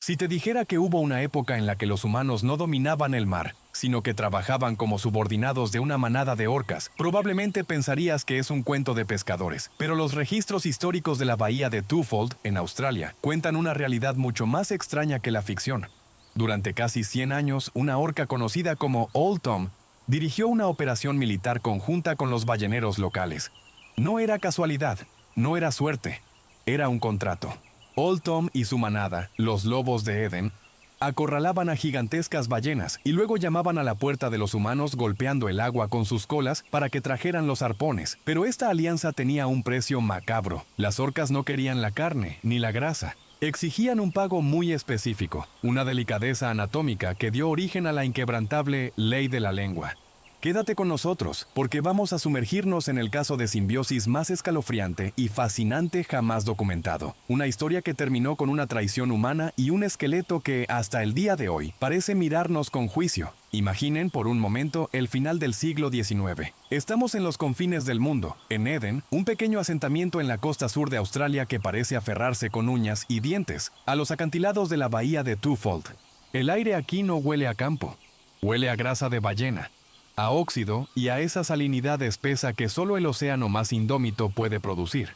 Si te dijera que hubo una época en la que los humanos no dominaban el mar, sino que trabajaban como subordinados de una manada de orcas, probablemente pensarías que es un cuento de pescadores. Pero los registros históricos de la bahía de Twofold, en Australia, cuentan una realidad mucho más extraña que la ficción. Durante casi 100 años, una orca conocida como Old Tom dirigió una operación militar conjunta con los balleneros locales. No era casualidad, no era suerte, era un contrato. Old Tom y su manada, los lobos de Eden, acorralaban a gigantescas ballenas y luego llamaban a la puerta de los humanos golpeando el agua con sus colas para que trajeran los arpones. Pero esta alianza tenía un precio macabro. Las orcas no querían la carne ni la grasa. Exigían un pago muy específico, una delicadeza anatómica que dio origen a la inquebrantable ley de la lengua. Quédate con nosotros, porque vamos a sumergirnos en el caso de simbiosis más escalofriante y fascinante jamás documentado. Una historia que terminó con una traición humana y un esqueleto que, hasta el día de hoy, parece mirarnos con juicio. Imaginen por un momento el final del siglo XIX. Estamos en los confines del mundo, en Eden, un pequeño asentamiento en la costa sur de Australia que parece aferrarse con uñas y dientes a los acantilados de la bahía de Twofold. El aire aquí no huele a campo, huele a grasa de ballena, a óxido y a esa salinidad espesa que solo el océano más indómito puede producir.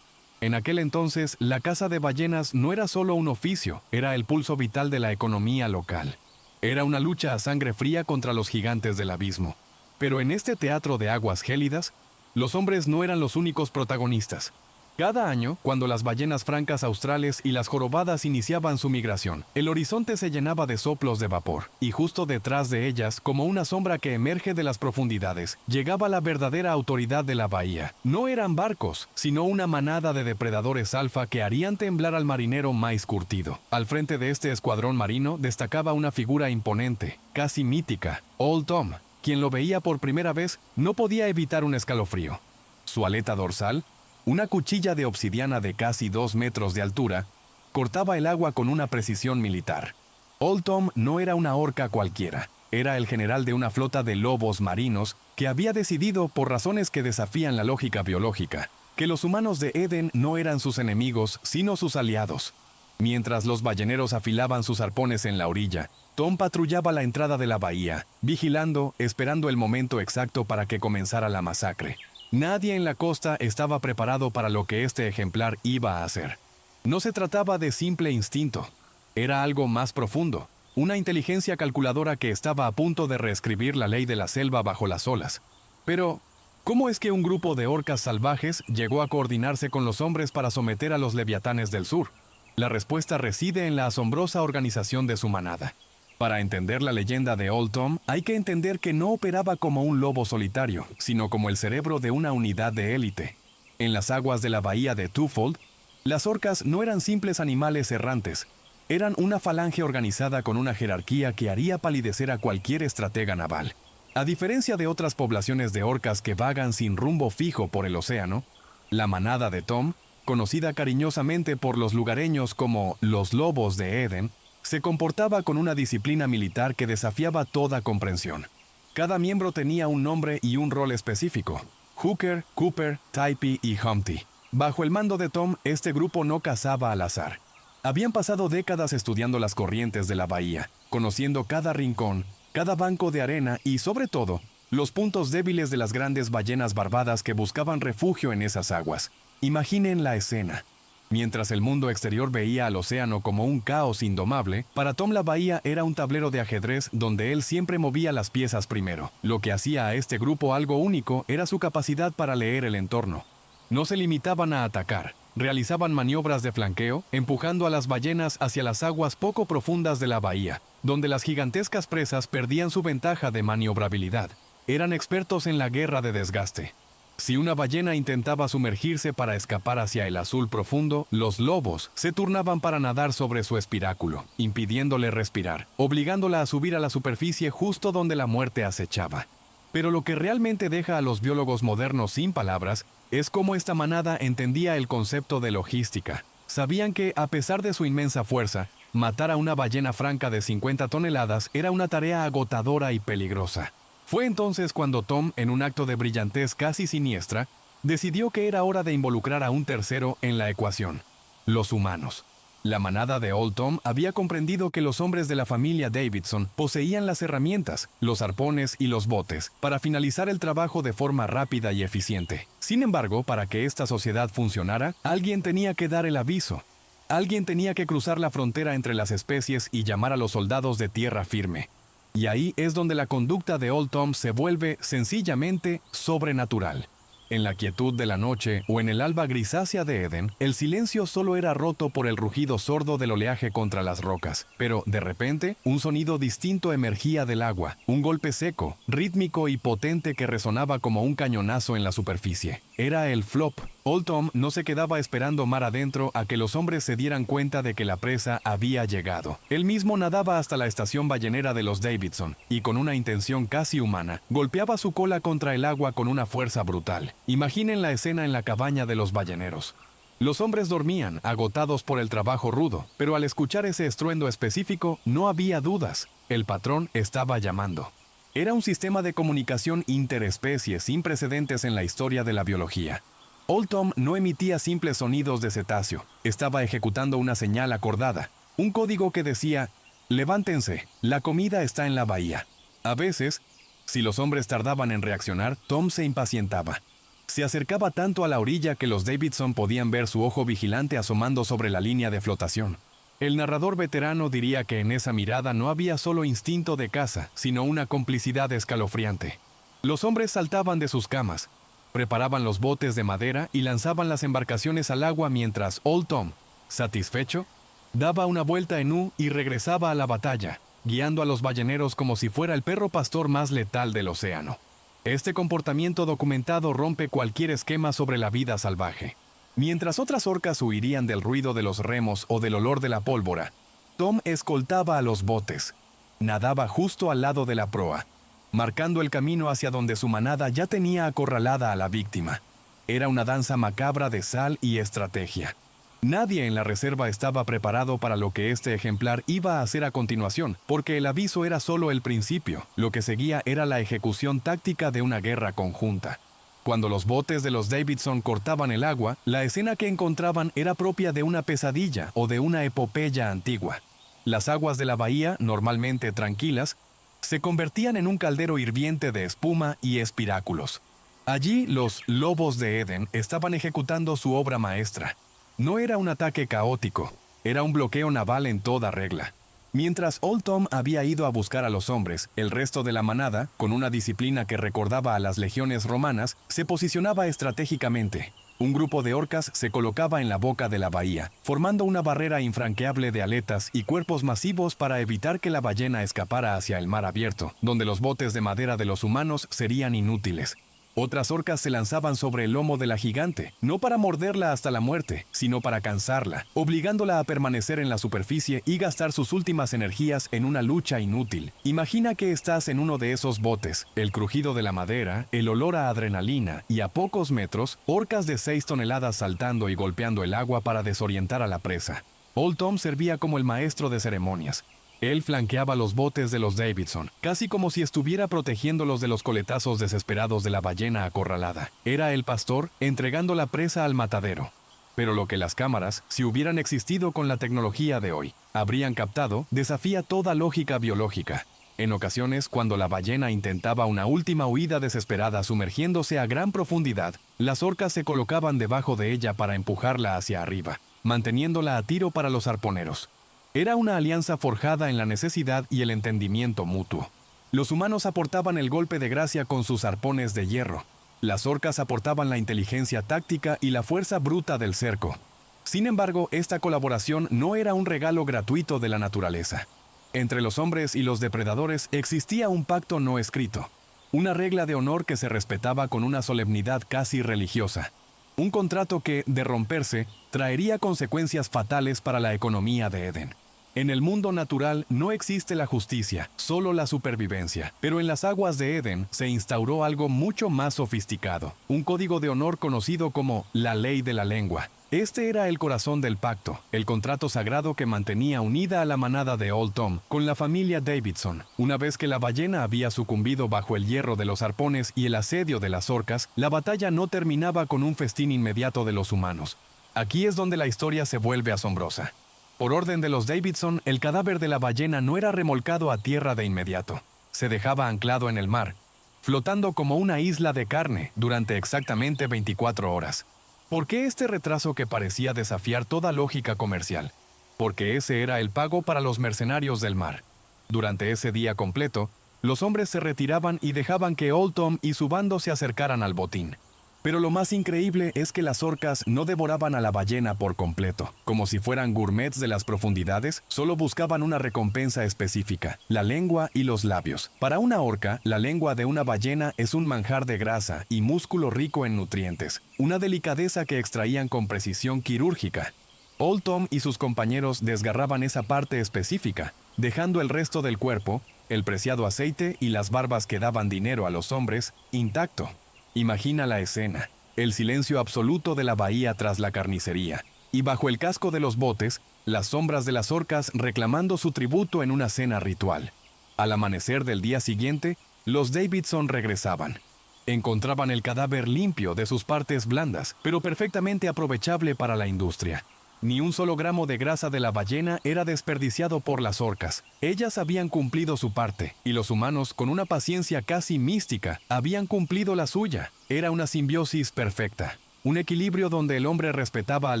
En aquel entonces, la caza de ballenas no era solo un oficio, era el pulso vital de la economía local. Era una lucha a sangre fría contra los gigantes del abismo. Pero en este teatro de aguas gélidas, los hombres no eran los únicos protagonistas. Cada año, cuando las ballenas francas australes y las jorobadas iniciaban su migración, el horizonte se llenaba de soplos de vapor, y justo detrás de ellas, como una sombra que emerge de las profundidades, llegaba la verdadera autoridad de la bahía. No eran barcos, sino una manada de depredadores alfa que harían temblar al marinero más curtido. Al frente de este escuadrón marino destacaba una figura imponente, casi mítica, Old Tom. Quien lo veía por primera vez no podía evitar un escalofrío. Su aleta dorsal, una cuchilla de obsidiana de casi 2 metros de altura, cortaba el agua con una precisión militar. Old Tom no era una orca cualquiera, era el general de una flota de lobos marinos que había decidido, por razones que desafían la lógica biológica, que los humanos de Eden no eran sus enemigos, sino sus aliados. Mientras los balleneros afilaban sus arpones en la orilla, Tom patrullaba la entrada de la bahía, vigilando, esperando el momento exacto para que comenzara la masacre. Nadie en la costa estaba preparado para lo que este ejemplar iba a hacer. No se trataba de simple instinto, era algo más profundo, una inteligencia calculadora que estaba a punto de reescribir la ley de la selva bajo las olas. Pero, ¿cómo es que un grupo de orcas salvajes llegó a coordinarse con los hombres para someter a los leviatanes del sur? La respuesta reside en la asombrosa organización de su manada. Para entender la leyenda de Old Tom, hay que entender que no operaba como un lobo solitario, sino como el cerebro de una unidad de élite. En las aguas de la bahía de Twofold, las orcas no eran simples animales errantes, eran una falange organizada con una jerarquía que haría palidecer a cualquier estratega naval. A diferencia de otras poblaciones de orcas que vagan sin rumbo fijo por el océano, la manada de Tom, conocida cariñosamente por los lugareños como los lobos de Eden, se comportaba con una disciplina militar que desafiaba toda comprensión. Cada miembro tenía un nombre y un rol específico: Hooker, Cooper, Typee y Humpty. Bajo el mando de Tom, este grupo no cazaba al azar. Habían pasado décadas estudiando las corrientes de la bahía, conociendo cada rincón, cada banco de arena y, sobre todo, los puntos débiles de las grandes ballenas barbadas que buscaban refugio en esas aguas. Imaginen la escena. Mientras el mundo exterior veía al océano como un caos indomable, para Tom la bahía era un tablero de ajedrez donde él siempre movía las piezas primero. Lo que hacía a este grupo algo único era su capacidad para leer el entorno. No se limitaban a atacar, realizaban maniobras de flanqueo, empujando a las ballenas hacia las aguas poco profundas de la bahía, donde las gigantescas presas perdían su ventaja de maniobrabilidad. Eran expertos en la guerra de desgaste. Si una ballena intentaba sumergirse para escapar hacia el azul profundo, los lobos se turnaban para nadar sobre su espiráculo, impidiéndole respirar, obligándola a subir a la superficie justo donde la muerte acechaba. Pero lo que realmente deja a los biólogos modernos sin palabras es cómo esta manada entendía el concepto de logística. Sabían que, a pesar de su inmensa fuerza, matar a una ballena franca de 50 toneladas era una tarea agotadora y peligrosa. Fue entonces cuando Tom, en un acto de brillantez casi siniestra, decidió que era hora de involucrar a un tercero en la ecuación: los humanos. La manada de Old Tom había comprendido que los hombres de la familia Davidson poseían las herramientas, los arpones y los botes para finalizar el trabajo de forma rápida y eficiente. Sin embargo, para que esta sociedad funcionara, alguien tenía que dar el aviso. Alguien tenía que cruzar la frontera entre las especies y llamar a los soldados de tierra firme. Y ahí es donde la conducta de Old Tom se vuelve sencillamente sobrenatural. En la quietud de la noche o en el alba grisácea de Eden, el silencio solo era roto por el rugido sordo del oleaje contra las rocas. Pero, de repente, un sonido distinto emergía del agua, un golpe seco, rítmico y potente que resonaba como un cañonazo en la superficie. Era el flop. Old Tom no se quedaba esperando mar adentro a que los hombres se dieran cuenta de que la presa había llegado. Él mismo nadaba hasta la estación ballenera de los Davidson y con una intención casi humana, golpeaba su cola contra el agua con una fuerza brutal. Imaginen la escena en la cabaña de los balleneros. Los hombres dormían, agotados por el trabajo rudo, pero al escuchar ese estruendo específico no había dudas. El patrón estaba llamando. Era un sistema de comunicación interespecie sin precedentes en la historia de la biología. Old Tom no emitía simples sonidos de cetáceo, estaba ejecutando una señal acordada, un código que decía, levántense, la comida está en la bahía. A veces, si los hombres tardaban en reaccionar, Tom se impacientaba. Se acercaba tanto a la orilla que los Davidson podían ver su ojo vigilante asomando sobre la línea de flotación. El narrador veterano diría que en esa mirada no había solo instinto de caza, sino una complicidad escalofriante. Los hombres saltaban de sus camas, preparaban los botes de madera y lanzaban las embarcaciones al agua mientras Old Tom, satisfecho, daba una vuelta en U y regresaba a la batalla, guiando a los balleneros como si fuera el perro pastor más letal del océano. Este comportamiento documentado rompe cualquier esquema sobre la vida salvaje. Mientras otras orcas huirían del ruido de los remos o del olor de la pólvora, Tom escoltaba a los botes. Nadaba justo al lado de la proa, marcando el camino hacia donde su manada ya tenía acorralada a la víctima. Era una danza macabra de sal y estrategia. Nadie en la reserva estaba preparado para lo que este ejemplar iba a hacer a continuación, porque el aviso era solo el principio. Lo que seguía era la ejecución táctica de una guerra conjunta. Cuando los botes de los Davidson cortaban el agua, la escena que encontraban era propia de una pesadilla o de una epopeya antigua. Las aguas de la bahía, normalmente tranquilas, se convertían en un caldero hirviente de espuma y espiráculos. Allí los lobos de Eden estaban ejecutando su obra maestra. No era un ataque caótico, era un bloqueo naval en toda regla. Mientras Old Tom había ido a buscar a los hombres, el resto de la manada, con una disciplina que recordaba a las legiones romanas, se posicionaba estratégicamente. Un grupo de orcas se colocaba en la boca de la bahía, formando una barrera infranqueable de aletas y cuerpos masivos para evitar que la ballena escapara hacia el mar abierto, donde los botes de madera de los humanos serían inútiles. Otras orcas se lanzaban sobre el lomo de la gigante, no para morderla hasta la muerte, sino para cansarla, obligándola a permanecer en la superficie y gastar sus últimas energías en una lucha inútil. Imagina que estás en uno de esos botes, el crujido de la madera, el olor a adrenalina y a pocos metros, orcas de 6 toneladas saltando y golpeando el agua para desorientar a la presa. Old Tom servía como el maestro de ceremonias. Él flanqueaba los botes de los Davidson, casi como si estuviera protegiéndolos de los coletazos desesperados de la ballena acorralada. Era el pastor entregando la presa al matadero. Pero lo que las cámaras, si hubieran existido con la tecnología de hoy, habrían captado, desafía toda lógica biológica. En ocasiones, cuando la ballena intentaba una última huida desesperada sumergiéndose a gran profundidad, las orcas se colocaban debajo de ella para empujarla hacia arriba, manteniéndola a tiro para los arponeros. Era una alianza forjada en la necesidad y el entendimiento mutuo. Los humanos aportaban el golpe de gracia con sus arpones de hierro. Las orcas aportaban la inteligencia táctica y la fuerza bruta del cerco. Sin embargo, esta colaboración no era un regalo gratuito de la naturaleza. Entre los hombres y los depredadores existía un pacto no escrito, una regla de honor que se respetaba con una solemnidad casi religiosa. Un contrato que, de romperse, traería consecuencias fatales para la economía de Eden. En el mundo natural no existe la justicia, solo la supervivencia. Pero en las aguas de Eden se instauró algo mucho más sofisticado, un código de honor conocido como la ley de la lengua. Este era el corazón del pacto, el contrato sagrado que mantenía unida a la manada de Old Tom con la familia Davidson. Una vez que la ballena había sucumbido bajo el hierro de los arpones y el asedio de las orcas, la batalla no terminaba con un festín inmediato de los humanos. Aquí es donde la historia se vuelve asombrosa. Por orden de los Davidson, el cadáver de la ballena no era remolcado a tierra de inmediato. Se dejaba anclado en el mar, flotando como una isla de carne durante exactamente 24 horas. ¿Por qué este retraso que parecía desafiar toda lógica comercial? Porque ese era el pago para los mercenarios del mar. Durante ese día completo, los hombres se retiraban y dejaban que Old Tom y su bando se acercaran al botín. Pero lo más increíble es que las orcas no devoraban a la ballena por completo. Como si fueran gourmets de las profundidades, solo buscaban una recompensa específica: la lengua y los labios. Para una orca, la lengua de una ballena es un manjar de grasa y músculo rico en nutrientes, una delicadeza que extraían con precisión quirúrgica. Old Tom y sus compañeros desgarraban esa parte específica, dejando el resto del cuerpo, el preciado aceite y las barbas que daban dinero a los hombres, intacto. Imagina la escena: el silencio absoluto de la bahía tras la carnicería, y bajo el casco de los botes, las sombras de las orcas reclamando su tributo en una cena ritual. Al amanecer del día siguiente, los Davidson regresaban. Encontraban el cadáver limpio de sus partes blandas, pero perfectamente aprovechable para la industria. Ni un solo gramo de grasa de la ballena era desperdiciado por las orcas. Ellas habían cumplido su parte, y los humanos, con una paciencia casi mística, habían cumplido la suya. Era una simbiosis perfecta. Un equilibrio donde el hombre respetaba al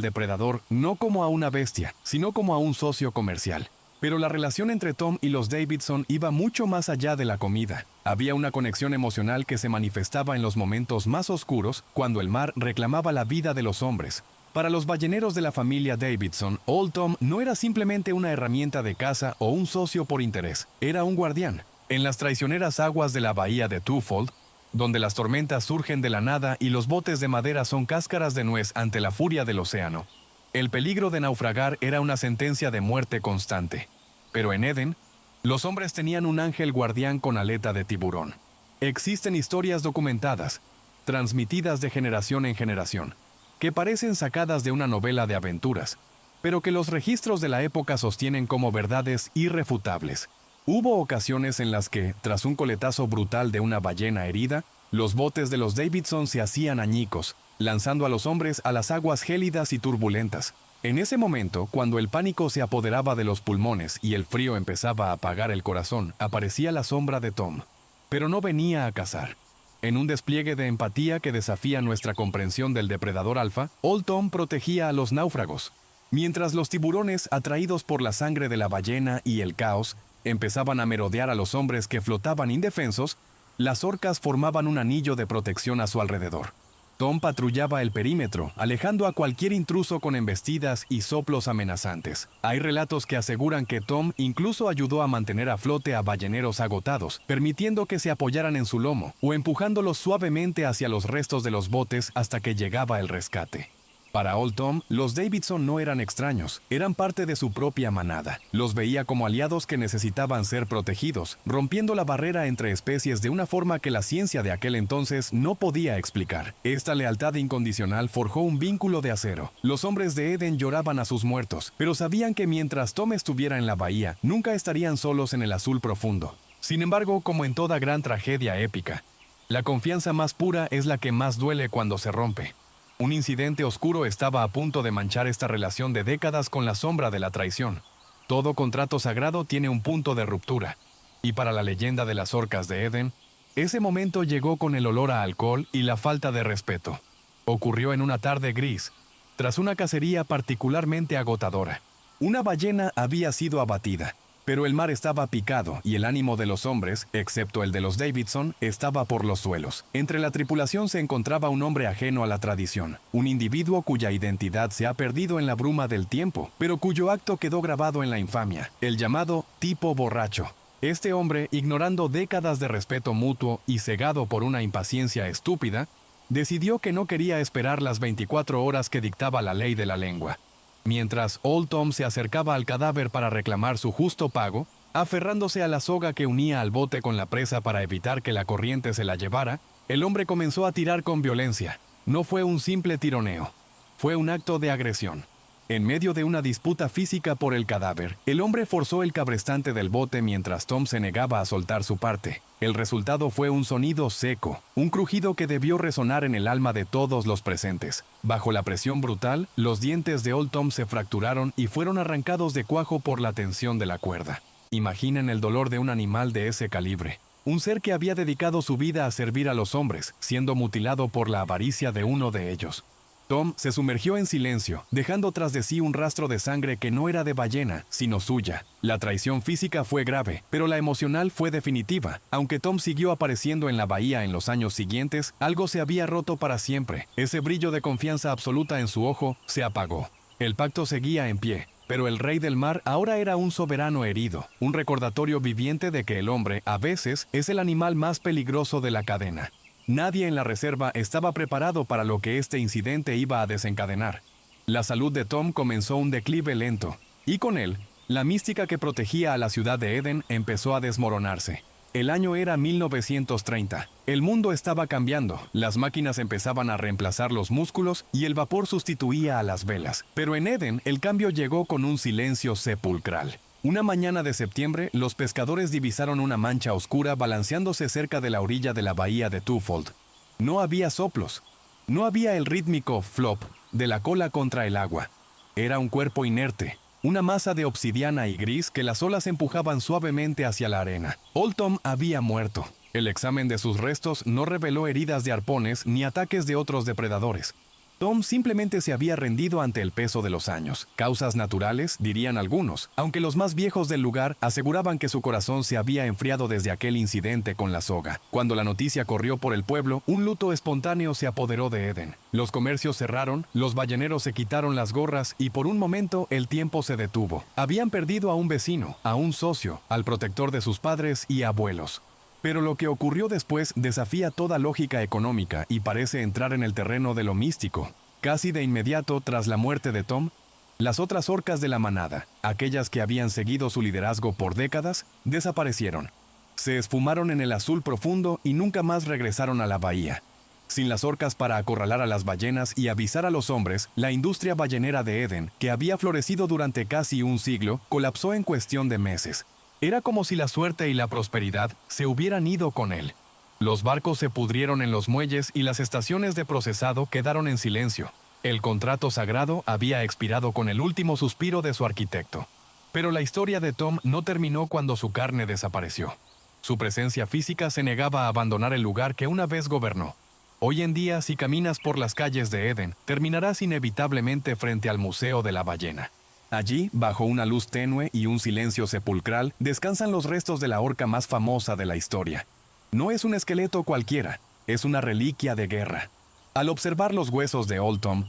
depredador no como a una bestia, sino como a un socio comercial. Pero la relación entre Tom y los Davidson iba mucho más allá de la comida. Había una conexión emocional que se manifestaba en los momentos más oscuros, cuando el mar reclamaba la vida de los hombres. Para los balleneros de la familia Davidson, Old Tom no era simplemente una herramienta de caza o un socio por interés, era un guardián. En las traicioneras aguas de la bahía de Twofold, donde las tormentas surgen de la nada y los botes de madera son cáscaras de nuez ante la furia del océano, el peligro de naufragar era una sentencia de muerte constante. Pero en Eden, los hombres tenían un ángel guardián con aleta de tiburón. Existen historias documentadas, transmitidas de generación en generación, que parecen sacadas de una novela de aventuras, pero que los registros de la época sostienen como verdades irrefutables. Hubo ocasiones en las que, tras un coletazo brutal de una ballena herida, los botes de los Davidson se hacían añicos, lanzando a los hombres a las aguas gélidas y turbulentas. En ese momento, cuando el pánico se apoderaba de los pulmones y el frío empezaba a apagar el corazón, aparecía la sombra de Tom. Pero no venía a cazar. En un despliegue de empatía que desafía nuestra comprensión del depredador alfa, Old Tom protegía a los náufragos. Mientras los tiburones, atraídos por la sangre de la ballena y el caos, empezaban a merodear a los hombres que flotaban indefensos, las orcas formaban un anillo de protección a su alrededor. Tom patrullaba el perímetro, alejando a cualquier intruso con embestidas y soplos amenazantes. Hay relatos que aseguran que Tom incluso ayudó a mantener a flote a balleneros agotados, permitiendo que se apoyaran en su lomo o empujándolos suavemente hacia los restos de los botes hasta que llegaba el rescate. Para Old Tom, los Davidson no eran extraños, eran parte de su propia manada. Los veía como aliados que necesitaban ser protegidos, rompiendo la barrera entre especies de una forma que la ciencia de aquel entonces no podía explicar. Esta lealtad incondicional forjó un vínculo de acero. Los hombres de Eden lloraban a sus muertos, pero sabían que mientras Tom estuviera en la bahía, nunca estarían solos en el azul profundo. Sin embargo, como en toda gran tragedia épica, la confianza más pura es la que más duele cuando se rompe. Un incidente oscuro estaba a punto de manchar esta relación de décadas con la sombra de la traición. Todo contrato sagrado tiene un punto de ruptura. Y para la leyenda de las orcas de Eden, ese momento llegó con el olor a alcohol y la falta de respeto. Ocurrió en una tarde gris, tras una cacería particularmente agotadora. Una ballena había sido abatida, pero el mar estaba picado y el ánimo de los hombres, excepto el de los Davidson, estaba por los suelos. Entre la tripulación se encontraba un hombre ajeno a la tradición, un individuo cuya identidad se ha perdido en la bruma del tiempo, pero cuyo acto quedó grabado en la infamia, el llamado tipo borracho. Este hombre, ignorando décadas de respeto mutuo y cegado por una impaciencia estúpida, decidió que no quería esperar las 24 horas que dictaba la ley de la lengua. Mientras Old Tom se acercaba al cadáver para reclamar su justo pago, aferrándose a la soga que unía al bote con la presa para evitar que la corriente se la llevara, el hombre comenzó a tirar con violencia. No fue un simple tironeo, fue un acto de agresión. En medio de una disputa física por el cadáver, el hombre forzó el cabrestante del bote mientras Tom se negaba a soltar su parte. El resultado fue un sonido seco, un crujido que debió resonar en el alma de todos los presentes. Bajo la presión brutal, los dientes de Old Tom se fracturaron y fueron arrancados de cuajo por la tensión de la cuerda. Imaginen el dolor de un animal de ese calibre. Un ser que había dedicado su vida a servir a los hombres, siendo mutilado por la avaricia de uno de ellos. Tom se sumergió en silencio, dejando tras de sí un rastro de sangre que no era de ballena, sino suya. La traición física fue grave, pero la emocional fue definitiva. Aunque Tom siguió apareciendo en la bahía en los años siguientes, algo se había roto para siempre. Ese brillo de confianza absoluta en su ojo se apagó. El pacto seguía en pie, pero el rey del mar ahora era un soberano herido, un recordatorio viviente de que el hombre, a veces, es el animal más peligroso de la cadena. Nadie en la reserva estaba preparado para lo que este incidente iba a desencadenar. La salud de Tom comenzó un declive lento, y con él, la mística que protegía a la ciudad de Eden empezó a desmoronarse. El año era 1930. El mundo estaba cambiando, las máquinas empezaban a reemplazar los músculos y el vapor sustituía a las velas. Pero en Eden, el cambio llegó con un silencio sepulcral. Una mañana de septiembre, los pescadores divisaron una mancha oscura balanceándose cerca de la orilla de la bahía de Twofold. No había soplos. No había el rítmico flop de la cola contra el agua. Era un cuerpo inerte, una masa de obsidiana y gris que las olas empujaban suavemente hacia la arena. Old Tom había muerto. El examen de sus restos no reveló heridas de arpones ni ataques de otros depredadores. Tom simplemente se había rendido ante el peso de los años. Causas naturales, dirían algunos, aunque los más viejos del lugar aseguraban que su corazón se había enfriado desde aquel incidente con la soga. Cuando la noticia corrió por el pueblo, un luto espontáneo se apoderó de Eden. Los comercios cerraron, los balleneros se quitaron las gorras y por un momento el tiempo se detuvo. Habían perdido a un vecino, a un socio, al protector de sus padres y abuelos. Pero lo que ocurrió después desafía toda lógica económica y parece entrar en el terreno de lo místico. Casi de inmediato, tras la muerte de Tom, las otras orcas de la manada, aquellas que habían seguido su liderazgo por décadas, desaparecieron. Se esfumaron en el azul profundo y nunca más regresaron a la bahía. Sin las orcas para acorralar a las ballenas y avisar a los hombres, la industria ballenera de Eden, que había florecido durante casi un siglo, colapsó en cuestión de meses. Era como si la suerte y la prosperidad se hubieran ido con él. Los barcos se pudrieron en los muelles y las estaciones de procesado quedaron en silencio. El contrato sagrado había expirado con el último suspiro de su arquitecto. Pero la historia de Tom no terminó cuando su carne desapareció. Su presencia física se negaba a abandonar el lugar que una vez gobernó. Hoy en día, si caminas por las calles de Eden, terminarás inevitablemente frente al Museo de la Ballena. Allí, bajo una luz tenue y un silencio sepulcral, descansan los restos de la orca más famosa de la historia. No es un esqueleto cualquiera, es una reliquia de guerra. Al observar los huesos de Old Tom,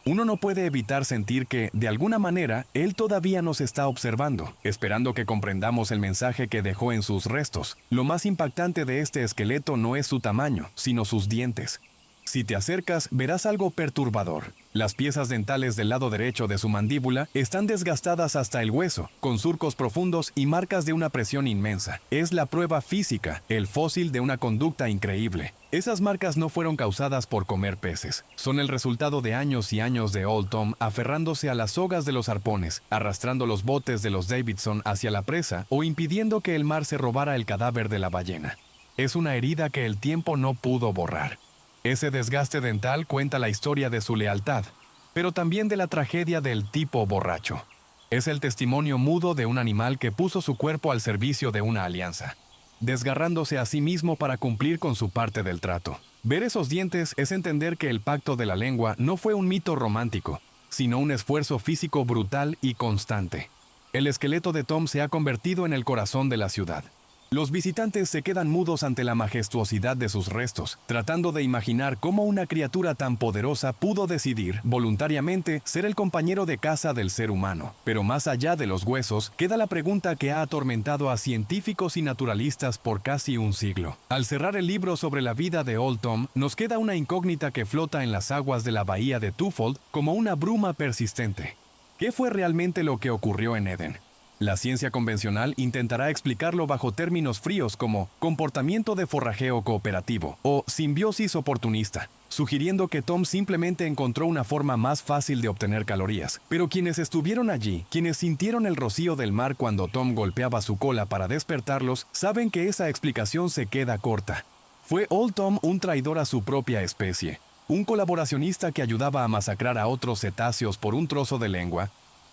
uno no puede evitar sentir que, de alguna manera, él todavía nos está observando, esperando que comprendamos el mensaje que dejó en sus restos. Lo más impactante de este esqueleto no es su tamaño, sino sus dientes. Si te acercas, verás algo perturbador. Las piezas dentales del lado derecho de su mandíbula están desgastadas hasta el hueso, con surcos profundos y marcas de una presión inmensa. Es la prueba física, el fósil de una conducta increíble. Esas marcas no fueron causadas por comer peces. Son el resultado de años y años de Old Tom aferrándose a las sogas de los arpones, arrastrando los botes de los Davidson hacia la presa o impidiendo que el mar se robara el cadáver de la ballena. Es una herida que el tiempo no pudo borrar. Ese desgaste dental cuenta la historia de su lealtad, pero también de la tragedia del tipo borracho. Es el testimonio mudo de un animal que puso su cuerpo al servicio de una alianza, desgarrándose a sí mismo para cumplir con su parte del trato. Ver esos dientes es entender que el pacto de la lengua no fue un mito romántico, sino un esfuerzo físico brutal y constante. El esqueleto de Tom se ha convertido en el corazón de la ciudad. Los visitantes se quedan mudos ante la majestuosidad de sus restos, tratando de imaginar cómo una criatura tan poderosa pudo decidir, voluntariamente, ser el compañero de caza del ser humano. Pero más allá de los huesos, queda la pregunta que ha atormentado a científicos y naturalistas por casi un siglo. Al cerrar el libro sobre la vida de Old Tom, nos queda una incógnita que flota en las aguas de la bahía de Twofold como una bruma persistente. ¿Qué fue realmente lo que ocurrió en Eden? La ciencia convencional intentará explicarlo bajo términos fríos como comportamiento de forrajeo cooperativo o simbiosis oportunista, sugiriendo que Tom simplemente encontró una forma más fácil de obtener calorías. Pero quienes estuvieron allí, quienes sintieron el rocío del mar cuando Tom golpeaba su cola para despertarlos, saben que esa explicación se queda corta. ¿Fue Old Tom un traidor a su propia especie? ¿Un colaboracionista que ayudaba a masacrar a otros cetáceos por un trozo de lengua?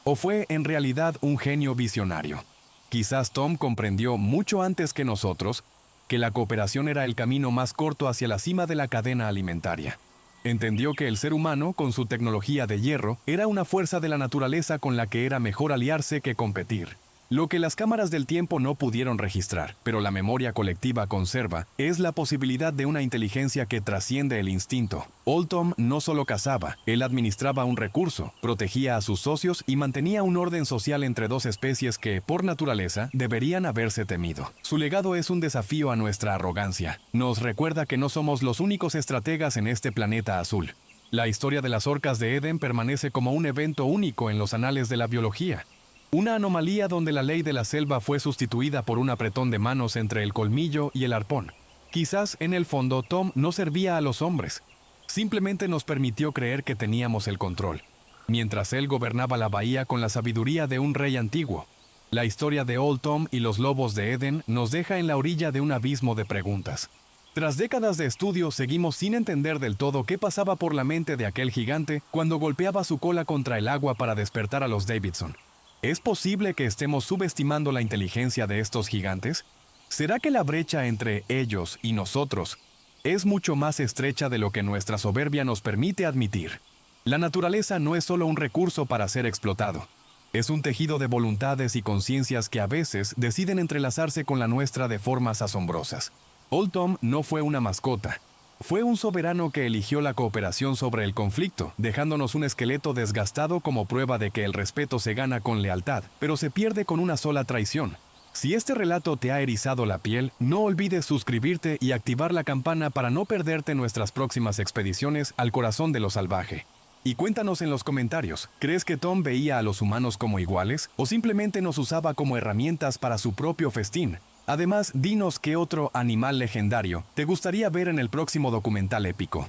¿O fue en realidad un genio visionario? Quizás Tom comprendió mucho antes que nosotros que la cooperación era el camino más corto hacia la cima de la cadena alimentaria. Entendió que el ser humano, con su tecnología de hierro, era una fuerza de la naturaleza con la que era mejor aliarse que competir. Lo que las cámaras del tiempo no pudieron registrar, pero la memoria colectiva conserva, es la posibilidad de una inteligencia que trasciende el instinto. Old Tom no solo cazaba, él administraba un recurso, protegía a sus socios y mantenía un orden social entre dos especies que, por naturaleza, deberían haberse temido. Su legado es un desafío a nuestra arrogancia. Nos recuerda que no somos los únicos estrategas en este planeta azul. La historia de las orcas de Eden permanece como un evento único en los anales de la biología. Una anomalía donde la ley de la selva fue sustituida por un apretón de manos entre el colmillo y el arpón. Quizás, en el fondo, Tom no servía a los hombres. Simplemente nos permitió creer que teníamos el control, mientras él gobernaba la bahía con la sabiduría de un rey antiguo. La historia de Old Tom y los lobos de Eden nos deja en la orilla de un abismo de preguntas. Tras décadas de estudio, seguimos sin entender del todo qué pasaba por la mente de aquel gigante cuando golpeaba su cola contra el agua para despertar a los Davidson. ¿Es posible que estemos subestimando la inteligencia de estos gigantes? ¿Será que la brecha entre ellos y nosotros es mucho más estrecha de lo que nuestra soberbia nos permite admitir? La naturaleza no es solo un recurso para ser explotado. Es un tejido de voluntades y conciencias que a veces deciden entrelazarse con la nuestra de formas asombrosas. Old Tom no fue una mascota. Fue un soberano que eligió la cooperación sobre el conflicto, dejándonos un esqueleto desgastado como prueba de que el respeto se gana con lealtad, pero se pierde con una sola traición. Si este relato te ha erizado la piel, no olvides suscribirte y activar la campana para no perderte nuestras próximas expediciones al corazón de lo salvaje. Y cuéntanos en los comentarios, ¿crees que Tom veía a los humanos como iguales o simplemente nos usaba como herramientas para su propio festín? Además, dinos qué otro animal legendario te gustaría ver en el próximo documental épico.